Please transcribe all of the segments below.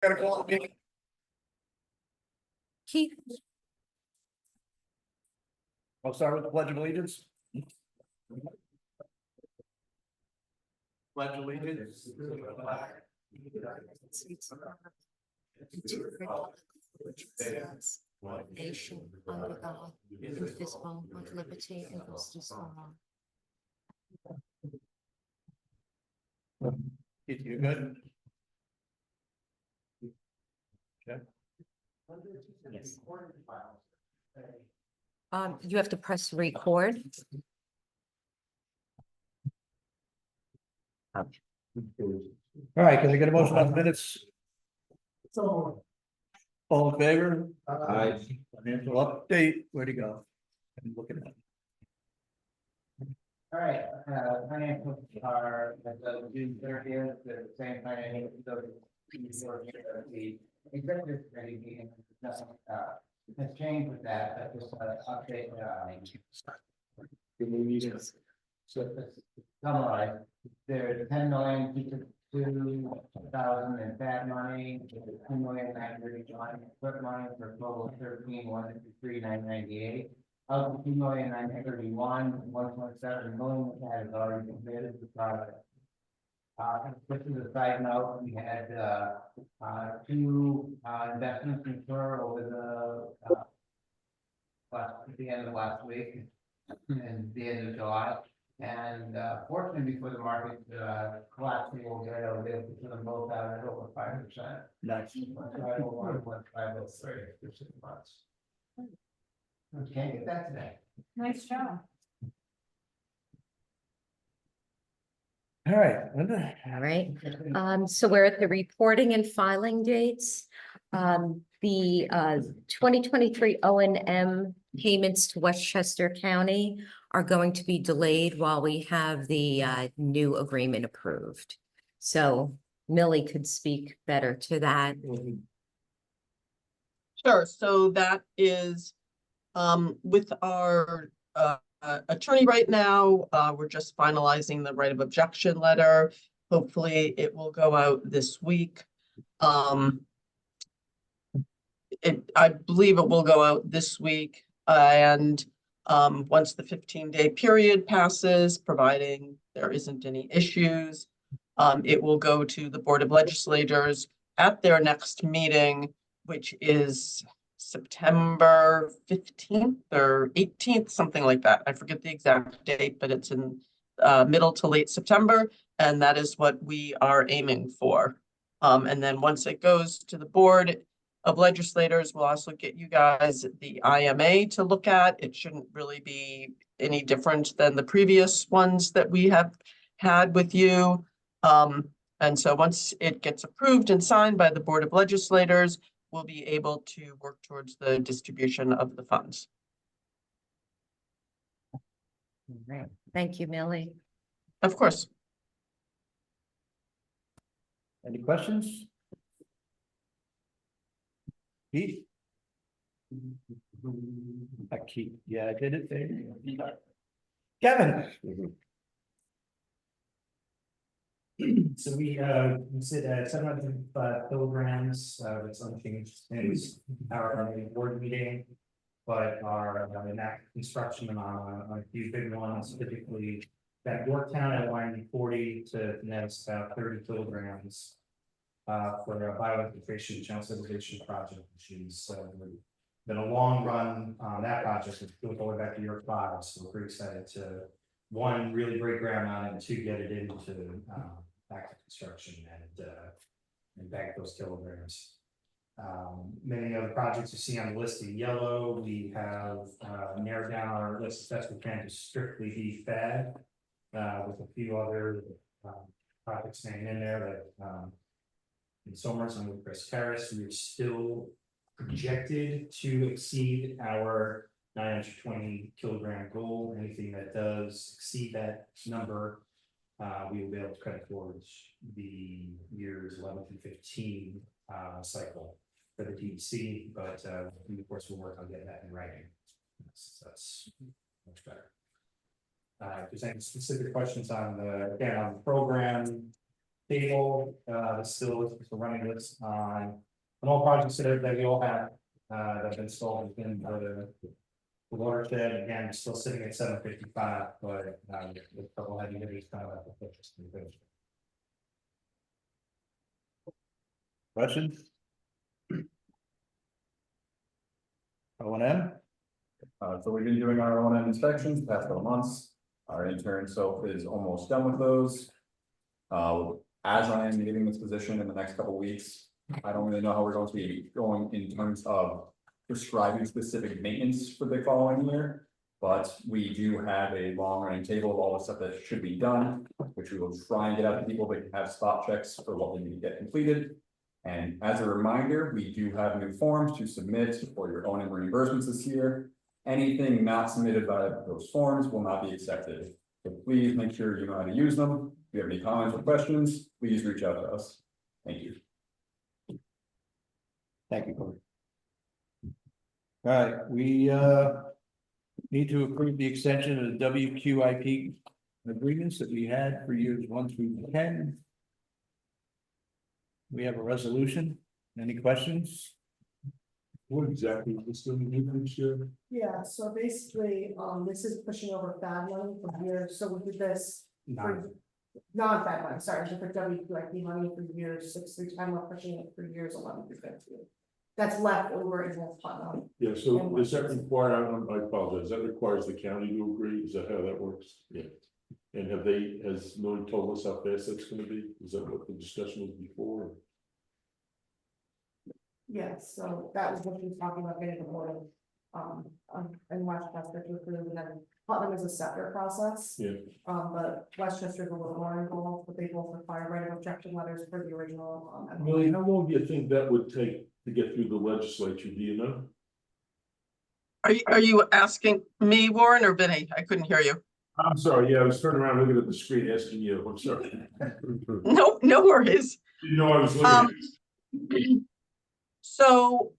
Gotta call it meeting. Keith, I'll start with the Pledge of Allegiance. Pledge allegiance to the flag of the United States of America, and to the republic which stands one nation under God, indivisible, with liberty and justice for all. You good? Okay. Yes. You have to press record. All right, can I get a motion on the minutes? All in favor? Aye. Financial update, where'd he go? I'm looking at. All right, financials are as of June 30th, the same financial. The executive committee meeting, has changed with that, but just update. So to summarize, there's 10,052,000 in bad money, 10,931 quick money for a total of 13,153,998. Of the 2,931, 1.7 million that has already been committed to the project. Just as a side note, we had two investments mature over the end of last week and the end of July. And fortunately, before the market collapsed, we will get over there to them both out at over 5%. Nice. 1.501, 1.503 for 6 months. We can't get that today. Nice job. All right, Linda. All right, so we're at the reporting and filing dates. The 2023 O&M payments to Westchester County are going to be delayed while we have the new agreement approved. So Millie could speak better to that. Sure, so that is with our attorney right now. We're just finalizing the right of objection letter. Hopefully it will go out this week. I believe it will go out this week, and once the 15-day period passes, providing there isn't any issues, it will go to the Board of Legislators at their next meeting, which is September 15th or 18th, something like that. I forget the exact date, but it's in middle to late September, and that is what we are aiming for. And then once it goes to the Board of Legislators, we'll also get you guys the IMA to look at. It shouldn't really be any different than the previous ones that we have had with you. And so once it gets approved and signed by the Board of Legislators, we'll be able to work towards the distribution of the funds. All right. Thank you, Millie. Of course. Any questions? Keith? Keith, yeah, I did it there. Kevin? So we sit at 700 kilograms, it's unchanged since our board meeting, but our enact construction on a few big ones, typically that Yorktown at 140 to next about 30 kilograms for a bioinfiltration channel civilization project, which is been a long run on that project. It's going all the way back to year 5, so we're pretty excited to one, really break ground on it, and two, get it into active construction and back those kilograms. Many other projects you see on the list in yellow, we have narrowed down our list as best we can to strictly be fed, with a few other projects staying in there that in Somers and with Chris Terrace, we're still projected to exceed our 920 kilogram goal. Anything that does exceed that number, we will be able to credit towards the years 11 through 15 cycle for the DEC, but we of course will work on getting that in writing. That's much better. If there's any specific questions on the program, table, still is a running list on all projects that we all have, that have been installed within the watershed. Again, still sitting at 755, but, with a couple heavy hitters kind of at the focus. Questions? O&M? So we've been doing our O&M inspections the past couple months. Our intern Soph is almost done with those. As I am leaving this position in the next couple weeks, I don't really know how we're going to be going in terms of prescribing specific maintenance for the following year. But we do have a long running table of all the stuff that should be done, which we will try and get out to people that can have spot checks for what we need to get completed. And as a reminder, we do have new forms to submit for your O&M reimbursements this year. Anything not submitted by those forms will not be accepted. So please make sure you know how to use them. If you have any comments or questions, please reach out to us. Thank you. Thank you, Corey. All right, we need to approve the extension of the WQIP agreements that we had for years 1 through 10. We have a resolution. Any questions? What exactly is this going to do this year? Yeah, so basically, this is pushing over FAD money from here, so we did this for non-FAD money, sorry, for WQIP money for years 6 through 10, we're pushing it for years 11 through 15. That's left over in the fund. Yeah, so does that require, I apologize, that requires the county to agree, is that how that works? Yeah. And has no one told us how fast that's gonna be? Is that what the discussion was before? Yeah, so that was what we were talking about getting the board, in Westchester to approve, and then Putnam is a separate process. Yeah. But Westchester's a little more involved, but they both require writing objection letters for the original. Millie, how long do you think that would take to get through the legislature, do you know? Are you asking me, Warren, or Vinny? I couldn't hear you. I'm sorry, yeah, I was turning around looking at the screen asking you, I'm sorry. No, no worries. You know, I was looking. So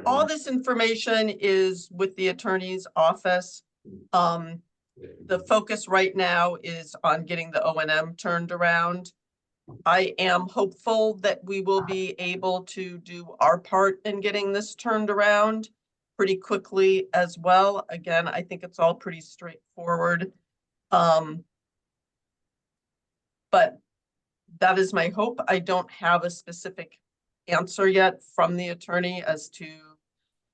all this information is with the attorney's office. The focus right now is on getting the O&M turned around. I am hopeful that we will be able to do our part in getting this turned around pretty quickly as well. Again, I think it's all pretty straightforward. But that is my hope. I don't have a specific answer yet from the attorney as to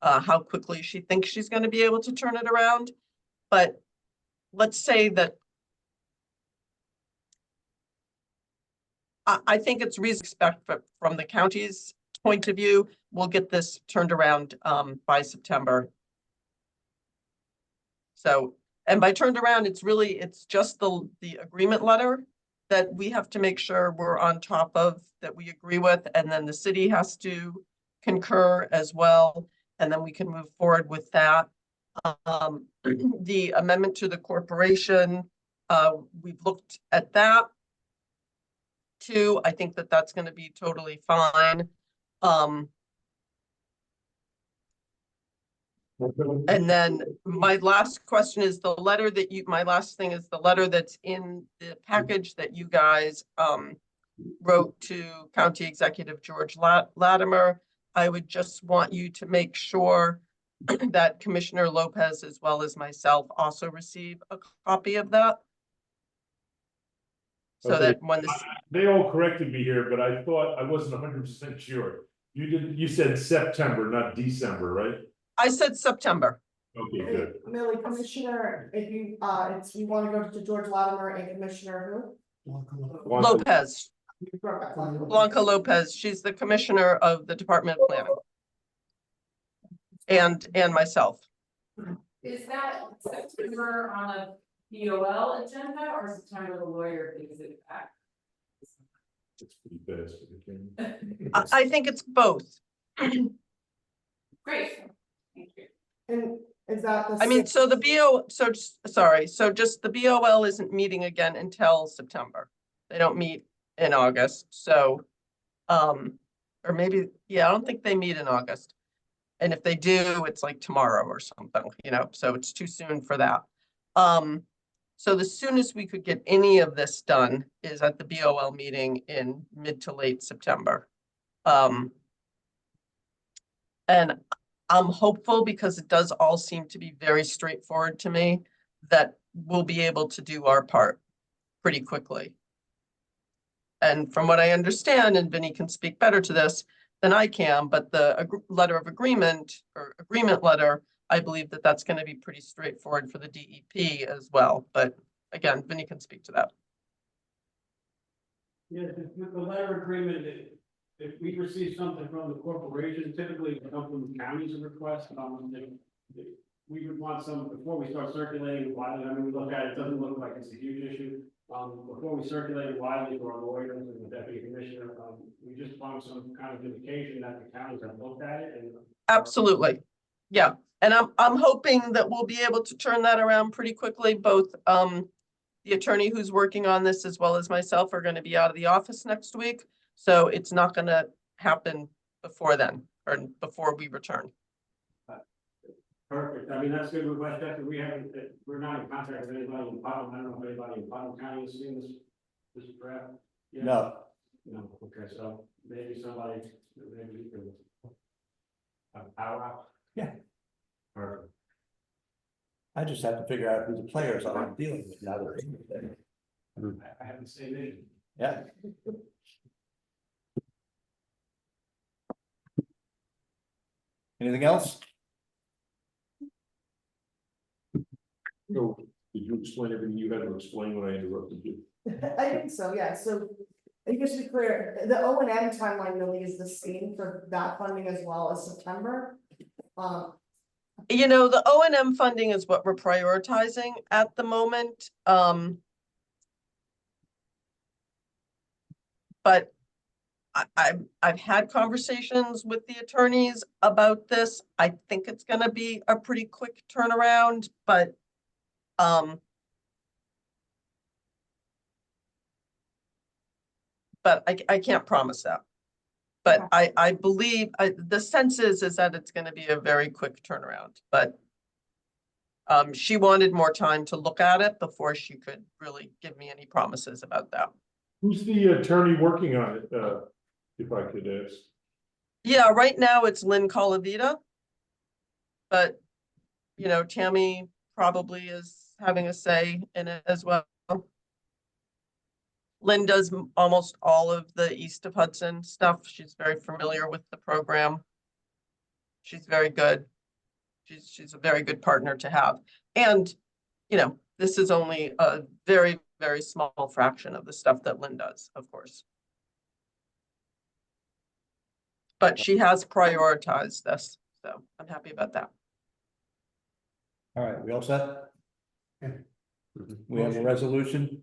how quickly she thinks she's going to be able to turn it around. But let's say that I think it's reasonable to expect from the county's point of view, we'll get this turned around by September. So, and by turned around, it's just the agreement letter that we have to make sure we're on top of, that we agree with, and then the city has to concur as well, and then we can move forward with that. The amendment to the corporation, we've looked at that too. I think that that's going to be totally fine. And then my last question is the letter that my last thing is the letter that's in the package that you guys wrote to County Executive George Latimer. I would just want you to make sure that Commissioner Lopez, as well as myself, also receive a copy of that. So Okay. that when this, They all corrected me here, but I thought, I wasn't 100% sure. You said September, not December, right? I said September. Okay, good. Millie, Commissioner, if you, you want to go to George Latimer and Commissioner Lopez, who? Blanca Lopez, she's the commissioner of the Department of Planning. And myself. Is that September on a POL agenda or September the lawyer brings it back? It's pretty fast for the camera. I think it's both. Great, thank you. And is that the? I mean, so the so just the BOL isn't meeting again until September. They don't meet in August, so, or maybe, yeah, I don't think they meet in August. And if they do, it's like tomorrow or something, you know, so it's too soon for that. So the soonest we could get any of this done is at the BOL meeting in mid to late September. And I'm hopeful, because it does all seem to be very straightforward to me, that we'll be able to do our part pretty quickly. And from what I understand, and Vinny can speak better to this than I can, but the letter of agreement or agreement letter, I believe that that's going to be pretty straightforward for the DEP as well. But again, Vinny can speak to that. Yeah, the letter agreement, if we receive something from the corporation, typically it comes from the county's request. We would want some, before we start circulating widely, I mean, we look at it, it doesn't look like it's a huge issue. Before we circulate it widely to our lawyers and the deputy commissioner, we just want some kind of indication that the counties have looked at it and. Absolutely. Yeah. And I'm hoping that we'll be able to turn that around pretty quickly. Both the attorney who's working on this as well as myself are going to be out of the office next week. So it's not going to happen before then or before we return. Perfect. I mean, that's good with Westchester. We're not in contact with anybody in Putnam. I don't know if anybody in Putnam County has seen this draft. Yeah. No, No, okay, so maybe somebody, maybe you can. Power out? Yeah. Perfect. I just have to figure out who the players are I'm dealing with now. That I have the same issue. yeah. Anything else? So, did you explain everything you had to explain when I interrupted you? I think so, yeah, so. I think it should be clear, the O and M timeline really is the same for that funding as well as September. You know, the O&M funding is what we're prioritizing at the moment. But I've had conversations with the attorneys about this. I think it's gonna be a pretty quick turnaround, but I can't promise that. But I believe, the sense is that it's gonna be a very quick turnaround, but she wanted more time to look at it before she could really give me any promises about that. Who's the attorney working on it, if I could ask? Yeah, right now it's Lynn Colavita. But, you know, Tammy probably is having a say in it as well. Lynn does almost all of the East of Hudson stuff. She's very familiar with the program. She's very good. She's a very good partner to have. And, you know, this is only a very, very small fraction of the stuff that Lynn does, of course. But she has prioritized this, so I'm happy about that. All right, we all set? Yeah. We have a resolution.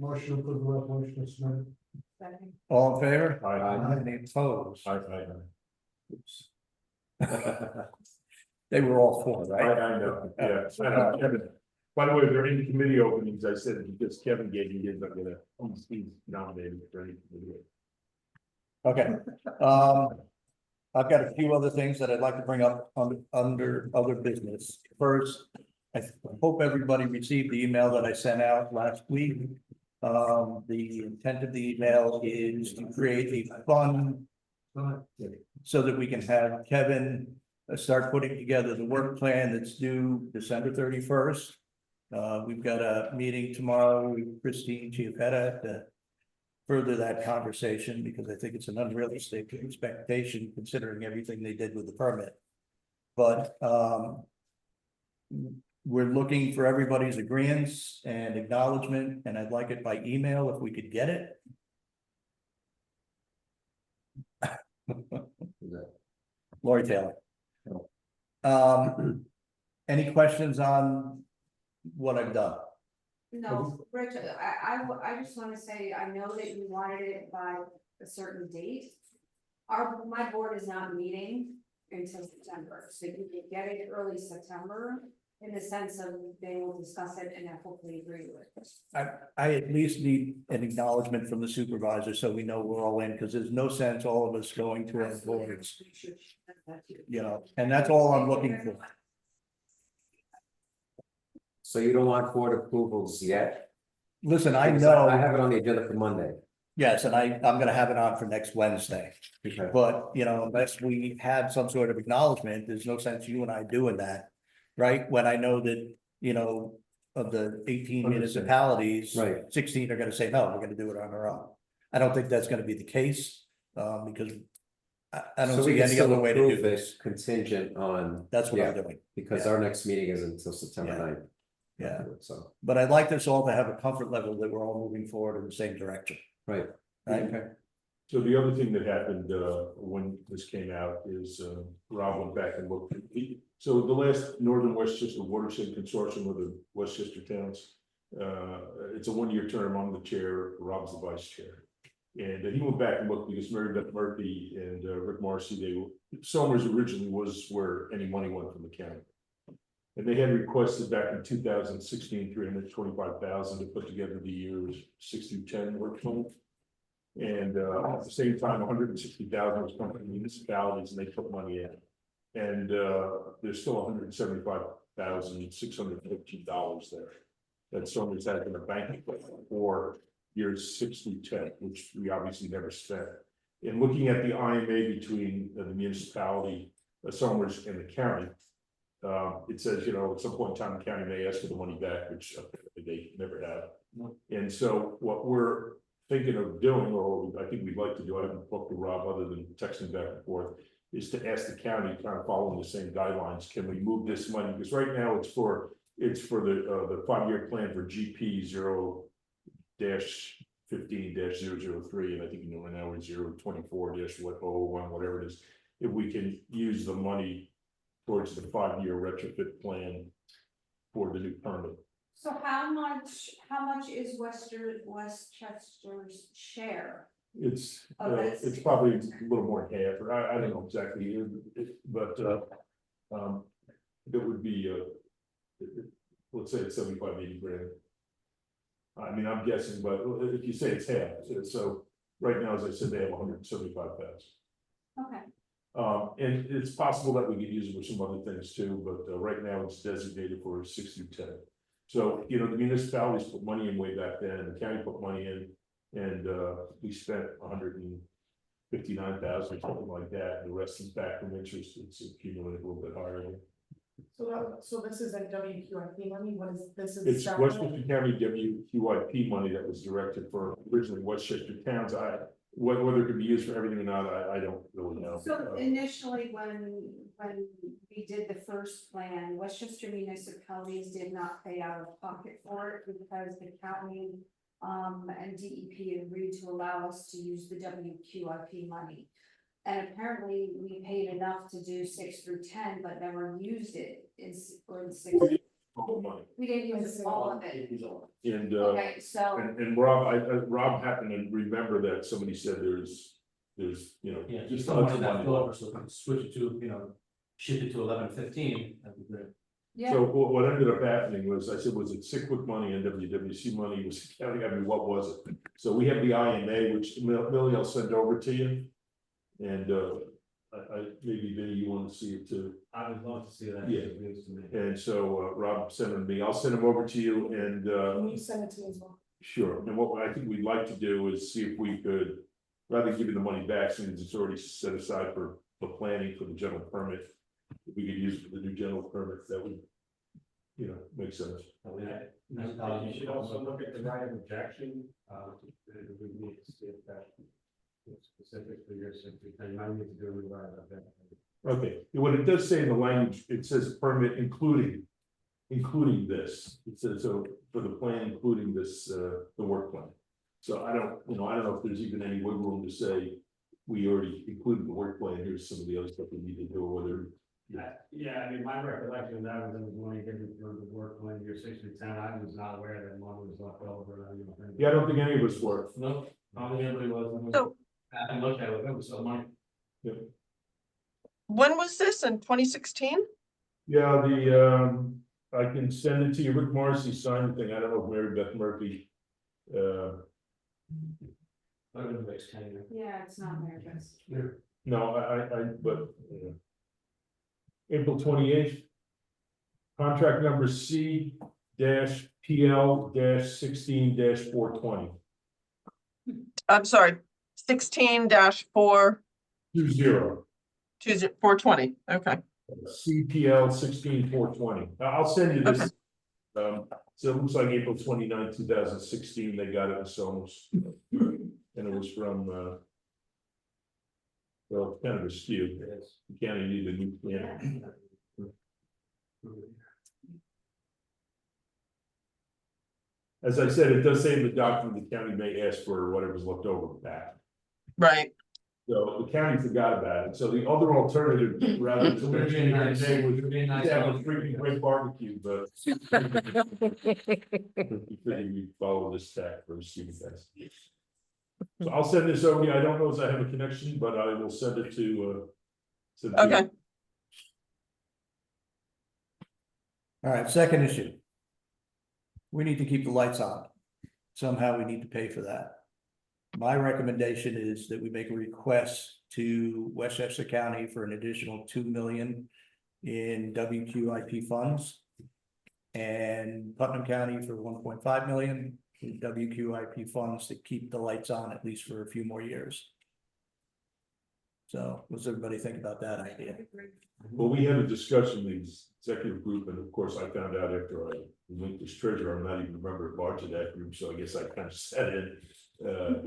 Motion to approve the resolution is submitted. All in favor? Aye. Any opposed? I Oops. They were all for, right? know, yeah. I know, Kevin. By the way, if there are any committee openings, I said because Kevin gave me his, I'm gonna, he's nominated for any committee. Okay, I've got a few other things that I'd like to bring up under other business. First, I hope everybody received the email that I sent out last week. The intent of the email is to create a fund so that we can have Kevin start putting together the work plan that's due December 31st. We've got a meeting tomorrow with Christine Chiappetta to further that conversation, because I think it's an unrealistic expectation considering everything they did with the permit. But we're looking for everybody's agreeance and acknowledgement, and I'd like it by email if we could get it. Lori Taylor. Any questions on what I've done? No, Rich, I just wanna say, I know that you wanted it by a certain date. My board is not meeting until September, so if you can get it early September, in the sense of they will discuss it and hopefully agree with it. I at least need an acknowledgement from the supervisor so we know we're all in, because there's no sense all of us going to our boards, you know, and that's all I'm looking for. So you don't want board approvals yet? Listen, I Because know, I have it on the agenda for Monday. yes, and I'm gonna have it on for next Wednesday. Okay. But, you know, unless we had some sort of acknowledgement, there's no sense you and I doing that. Right? When I know that, you know, of the 18 Understood. municipalities. Right. 16 are gonna say, no, we're gonna do it on our own. I don't think that's gonna be the case, because I don't So we see can any still other way to do approve this. it contingent on. That's what I'm Yeah, doing. because Yeah. our next meeting isn't until September Yeah. 9th. Yeah. So, But I'd like us all to have a comfort level that we're all moving forward in the same direction. right. Right? Okay. So the other thing that happened, when this came out is, Rob went back and looked. So the last Northern Westchester Watershed Consortium with the Westchester towns, it's a 1-year term. I'm the chair, Rob's the vice chair. And he went back and looked because Mary Beth Murphy and Rick Marcy, Somers originally was where any money went from the county. And they had requested back in 2016, 325,000 to put together the years 6 through 10 work plan. And at the same time, 160,000 was coming from municipalities and they put money in. And there's still $175,615 there. That Somers had in the bank for years 6 through 10, which we obviously never spent. In looking at the IMA between the municipality, Somers and the county, it says, you know, at some point in time, the county may ask for the money back, which they never have. And so what we're thinking of doing, or I think we'd like to do, I haven't talked to Rob other than texting back and forth, is to ask the county, kind of following the same guidelines, can we move this money? Because right now it's for the 5-year plan for GP 0-15-003, and I think, you know, right now we're 024-101, whatever it is. If we can use the money towards the 5-year retrofit plan for the new permit. So how much is Westchester's share? It's Okay. it's probably a little more than half, or I don't know exactly, but it would be let's say it's 75-80 grand. I mean, I'm guessing, but if you say it's half, so right now, as I said, they have 175,000. Okay. And it's possible that we could use it for some other things too, but right now it's designated for 6 through 10. So, you know, the municipalities put money in way back then, and the county put money in, and we spent 159,000 or something like that, and the rest is back from interest. It's accumulated a little bit higher. So this isn't WQIP money, what is this? It's Westchester County WQIP money that was directed for originally Westchester towns. Whether it could be used for everything or not, I don't really know. So initially, when we did the first plan, Westchester municipalities did not pay out of pocket for it because the county and DEP agreed to allow us to use the WQIP money. And apparently we paid enough to do 6 through 10, but never used it in 6. We didn't use all of it. And Okay, so. and Rob, Rob happened to remember that somebody said there's, you know, Yeah, just just tons someone of that money. over, so switch it to, you know, shift it to 11-15, that'd be great. Yeah. So what ended up happening was, I said, was it Sickwick money and WWC money, was it county, I mean, what was it? So we have the IMA, which Millie, I'll send over to you. And maybe Vinny, you want to see it too. I would love to see that. Yeah. And so Rob sent them to me, I'll send them over to you, and Can you send it to me as well? sure. And what I think we'd like to do is see if we could, rather than giving the money back, since it's already set aside for the planning for the general permit, if we could use it for the new general permit, that would, you know, make sense. You should also look at the right of objection, we need to see if that specific for your safety, you might need to do it right about that. Okay, what it does say in the language, it says permit including this, it says, so for the plan, including this, the work plan. So I don't know if there's even any wiggle room to say, we already included the work plan, here's some of the other stuff we need to do, or whether. Yeah, I mean, my recollection of that was there was money given for the work when you're 6 to 10, I was not aware that money was left over. Yeah, I don't think any of us were. No, I don't think anybody was. So- I looked at it, it was so money. When was this, in 2016? Yeah, I can send it to you, Rick Marcy signed the thing, I don't know if Mary Beth Murphy. Yeah, it's not there, just. No, but. April 28th. Contract number C PL 16-420. I'm sorry, 16-4, 20. 420, okay. CPL 16-420. I'll send you this. So it looks like April 29, 2016, they got it in Somos. And it was from, well, kind of a skew. The county needed a new plan. As I said, it does say in the document, the county may ask for whatever's left over back. Right, So the county forgot about it. So the other alternative, rather than Would've been nice. today, was Would've been nice. to have a freaking great barbecue, but we couldn't follow this tack for a student fest. So I'll send this over. I don't know if I have a connection, but I will send it to. okay, All right, second issue. We need to keep the lights on. Somehow we need to pay for that. My recommendation is that we make a request to Westchester County for an additional 2 million in WQIP funds. And Putnam County for 1.5 million in WQIP funds to keep the lights on at least for a few more years. So what does everybody think about that idea? Well, we had a discussion in the executive group, and of course, I found out after I linked as treasurer, I'm not even a member at large of that group, so I guess I kind of sat in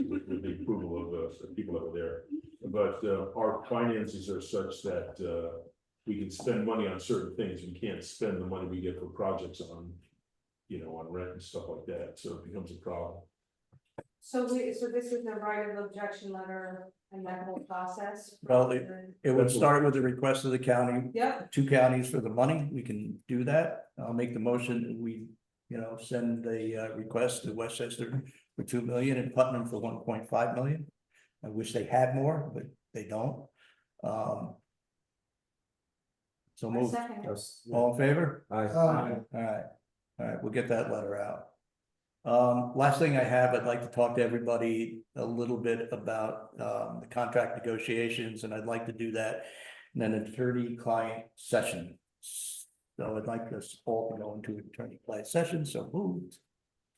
with the approval of the people that were there. But our finances are such that we can spend money on certain things. We can't spend the money we get for projects on, on rent and stuff like that, so it becomes a problem. So this is the right of objection letter and that whole process? Well, it would start with the request of the county. Yep, 2 counties for the money. We can do that. I'll make the motion that we, send the request to Westchester for 2 million and Putnam for 1.5 million. I wish they had more, but they don't. So I move. second it. All in favor? Aye. All right, we'll get that letter out. Last thing I have, I'd like to talk to everybody a little bit about the contract negotiations, and I'd like to do that in an attorney-client session. So I'd like us all to go into an attorney-client session, so moved.